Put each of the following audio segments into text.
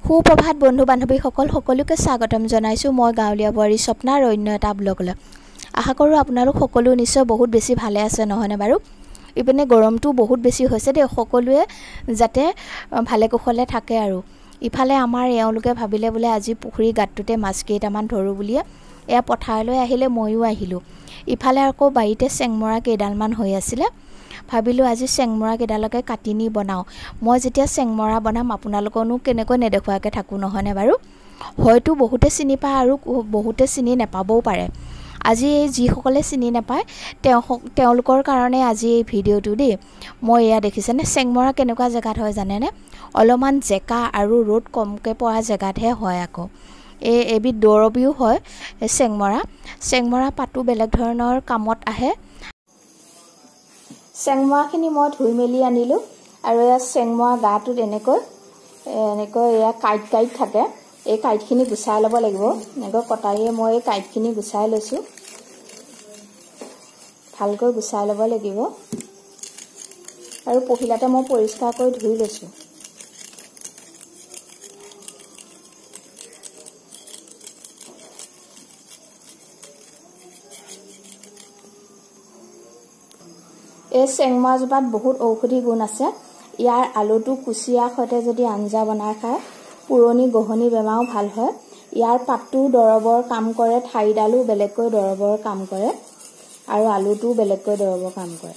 সুপ্ৰভাত বন্ধু বান্ধৱীসকল সকলোকে স্বাগতম জনাইছোঁ মই গাঁৱলীয়া বোৱাৰী স্বপ্নাৰ অন্য এটা ব্লগলৈ। আশা কৰোঁ আপোনালোক সকলো নিশ্চয় বহুত বেছি ভালে আছে নহয়নে বাৰু। ইপিনে গৰমটো বহুত বেছি হৈছে দেই, সকলোৱে যাতে ভালে কুশলে থাকে আৰু। ইফালে আমাৰ এওঁলোকে ভাবিলে বোলে আজি পুখুৰী গাঁতটোতে মাছ কেইটামান ধৰোঁ বুলিয়ে এয়া পথাৰলৈ আহিলে, ময়ো আহিলোঁ। ইফালে আকৌ বাৰীতে চেংমৰা কেইডালমান হৈ আছিলে, ভাবিলোঁ আজি চেংমৰা কেইডালকে কাটি নি বনাওঁ। মই যেতিয়া চেংমৰা বনাম আপোনালোকনো কেনেকৈ নেদেখুৱাকৈ থাকোঁ নহয়নে বাৰু। হয়তো বহুতে চিনি পায় আৰু বহুতে চিনি নাপাবও পাৰে। আজি যিসকলে চিনি নাপায় তেওঁলোকৰ কাৰণে আজি এই ভিডিঅ'টো দেই। মই এয়া দেখিছেনে চেংমৰা কেনেকুৱা জেগাত হয় জানেনে, অলপমান জেকা আৰু ৰ'দ কমকৈ পৰা জেগাতহে হয়। আকৌ এবিধ দৰৱীও হয় চেংমৰা পাতো বেলেগ ধৰণৰ কামত আহে। চেংমৰাখিনি মই ধুই মেলি আনিলোঁ আৰু এয়া চেংমৰা গাটোত এনেকৈ এয়া কাঁইট থাকে, এই কাঁইটখিনি গুচাই ল'ব লাগিব। এনেকৈ কটাৰীয়ে মই এই কাঁইটখিনি গুচাই লৈছোঁ, ভালকৈ গুচাই ল'ব লাগিব আৰু পখিলাতে মই পৰিষ্কাৰকৈ ধুই লৈছোঁ। এই চেংমৰাজোপাত বহুত ঔষধি গুণ আছে। ইয়াৰ আলুটো কুচিয়াৰ সৈতে যদি আঞ্জা বনাই খায় পুৰণি গহনি বেমাৰো ভাল হয়। ইয়াৰ পাতটো দৰৱৰ কাম কৰে, ঠাৰিডালো বেলেগকৈ দৰৱৰ কাম কৰে আৰু আলুটোও বেলেগকৈ দৰৱৰ কাম কৰে।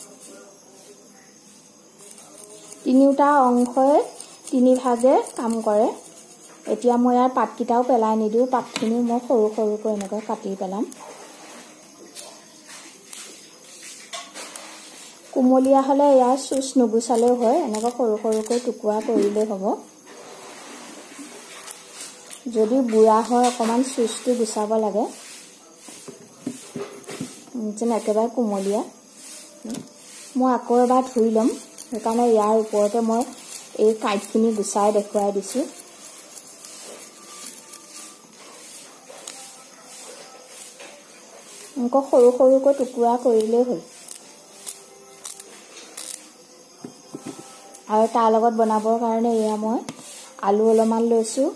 তিনিওটা অংশই তিনিভাগে কাম কৰে। এতিয়া মই ইয়াৰ পাতকেইটাও পেলাই নিদিওঁ, পাতখিনিও মই সৰু সৰুকৈ এনেকৈ কাটি পেলাম। কুমলীয়া হ'লে ইয়াৰ চুচ নুগুচালেও হয়, এনেকৈ সৰু সৰুকৈ টুকুৰা কৰিলেই হ'ব। যদি বুঢ়া হয় অকণমান চুচটো গুচাব লাগে, যেন একেবাৰে কুমলীয়া। মই আকৌ এবাৰ ধুই ল'ম, সেইকাৰণে ইয়াৰ ওপৰতে মই এই কাঁইটখিনি গুচাই দেখুৱাই দিছোঁ। এনেকৈ সৰু সৰুকৈ টুকুৰা কৰিলেই হ'ল। আৰু তাৰ লগত বনাবৰ কাৰণে এয়া মই আলু অলপমান লৈছোঁ,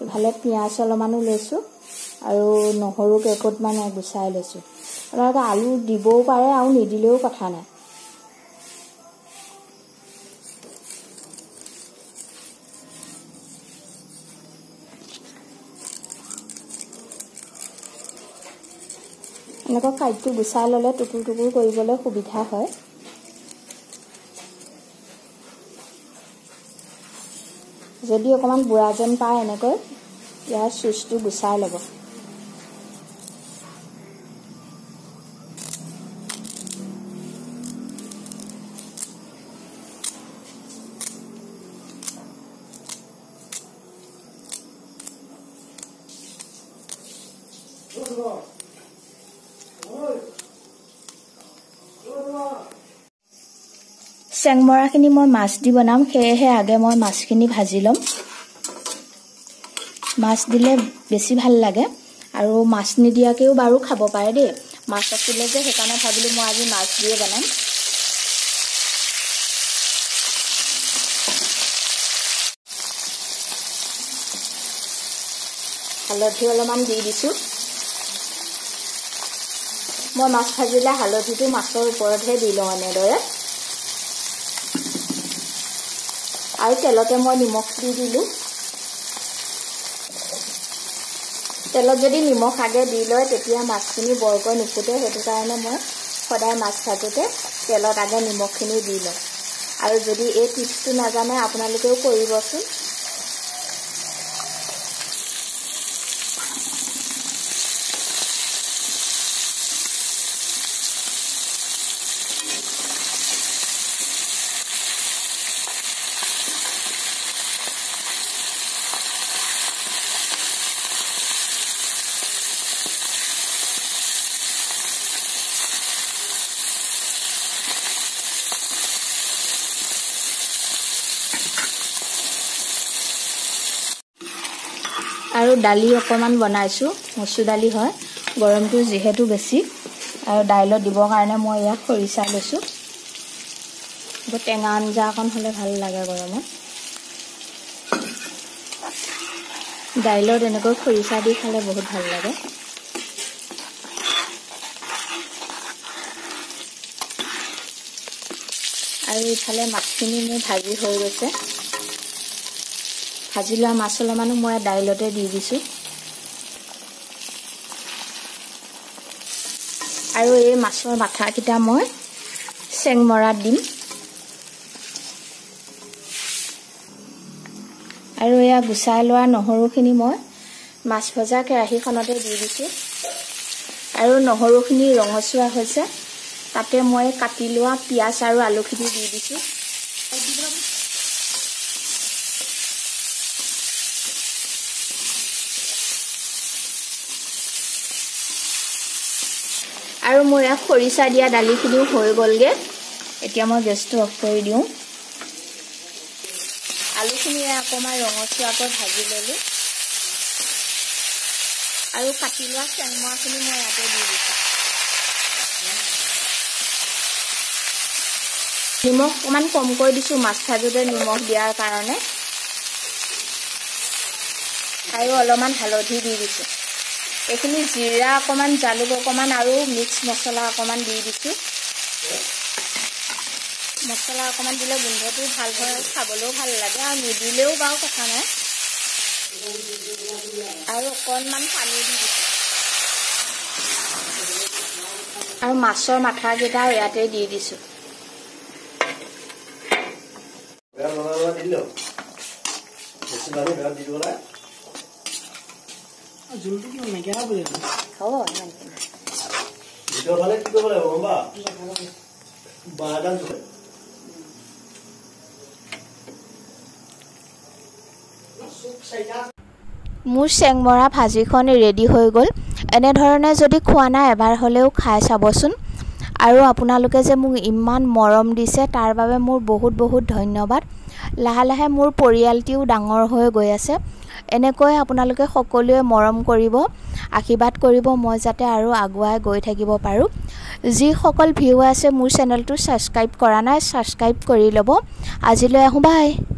ইফালে পিঁয়াজ অলপমানো লৈছোঁ আৰু নহৰু কেইফুটমান গুচাই লৈছোঁ। আপোনালোকে আলু দিবও পাৰে আৰু নিদিলেও কথা নাই। এনেকৈ কাঁইটটো গুচাই ল'লে টুকুৰ টুকুৰ কৰিবলৈ সুবিধা হয়। যদি অকণমান বুঢ়া যেন পায় এনেকৈ ইয়াৰ চুচটো গুচাই ল'ব। চেংমৰাখিনি মই মাছ দি বনাম, সেয়েহে আগে মই মাছখিনি ভাজি ল'ম। মাছ দিলে বেছি ভাল লাগে আৰু মাছ নিদিয়াকৈও বাৰু খাব পাৰে দেই। মাছ আছিলে যে সেইকাৰণে ভাবিলোঁ মই আজি মাছ দিয়ে বনাম। হালধি অলপমান দি দিছোঁ। মই মাছ ভাজিলে হালধিটো মাছৰ ওপৰতহে দি লওঁ এনেদৰে। আৰু তেলতে মই নিমখ দি দিলোঁ। তেলত যদি নিমখ আগে দি লয় তেতিয়া মাছখিনি বৰকৈ নুফুটে, সেইটো কাৰণে মই সদায় মাছ ভাজোঁতে তেলত আগে নিমখখিনি দি লওঁ। আৰু যদি এই টিপছটো নাজানে আপোনালোকেও কৰিবচোন। আৰু দালি অকণমান বনাইছোঁ, মচুৰ দালি হয়। গৰমটো যিহেতু বেছি আৰু দাইলত দিবৰ কাৰণে মই ইয়াত খৰিচা লৈছোঁ। টেঙা আঞ্জা অকণ হ'লে ভাল লাগে গৰমত। দাইলত এনেকৈ খৰিচা দি খালে বহুত ভাল লাগে। আৰু ইফালে মাছখিনি মোৰ ভাজি হৈ গৈছে। ভাজি লোৱা মাছ অলপমানো মই দাইলতে দি দিছোঁ। আৰু এই মাছৰ মাথাকেইটা মই চেংমৰাত দিম। আৰু এয়া গুচাই লোৱা নহৰুখিনি মই মাছ ভজা কেৰাহীখনতে দি দিছোঁ। আৰু নহৰুখিনি ৰঙচুৱা হৈছে, তাতে মই কাটি লোৱা পিঁয়াজ আৰু আলুখিনি দি দিছোঁ। আৰু মোৰ এয়া খৰিচা দিয়া দালিখিনিও হৈ গ'লগৈ। এতিয়া মই গেছটো অফ কৰি দিওঁ। আলুখিনি অকণমান ৰঙচুৱাকৈ ভাজি ল'লোঁ। আৰু কাটি লোৱা চেংমৰাখিনি মই ইয়াতে দি দিছোঁ। নিমখ অকণমান কমকৈ দিছোঁ মাছ ভাজোঁতে নিমখ দিয়াৰ কাৰণে। আৰু অলপমান হালধি দি দিছোঁ। এইখিনি জিৰা অকণমান, জালুক অকণমান আৰু মিক্স মছলা অকণমান দি দিছোঁ। মছলা অকণমান দিলে গোন্ধটো ভাল হয়, খাবলৈও ভাল লাগে, আৰু নিদিলেও বাৰু কথা নাই। আৰু অকণমান পানী দি দিছোঁ। আৰু মাছৰ মাথাকেইটা ইয়াতে দি দিছোঁ। মোৰ চেংমৰা ভাজিখন ৰেডি হৈ গ'ল। এনেধৰণে যদি খোৱা নাই এবাৰ হ'লেও খাই চাবচোন। আৰু আপোনালোকে যে মোক ইমান মৰম দিছে তাৰ বাবে মোৰ বহুত বহুত ধন্যবাদ। লাহে লাহে মোৰ পৰিয়ালটিও ডাঙৰ হৈ গৈ আছে। এনেকৈ আপোনালোকে সকলোৱে মৰম কৰিব, আশীৰ্বাদ কৰিব, মই যাতে আৰু আগুৱাই গৈ থাকিব পাৰোঁ। যিসকল ভিউ আছে মোৰ চেনেলটো ছাবস্ক্ৰাইব কৰা নাই, ছাবস্ক্ৰাইব কৰি ল'ব। আজিলৈ আহোঁ, বাই।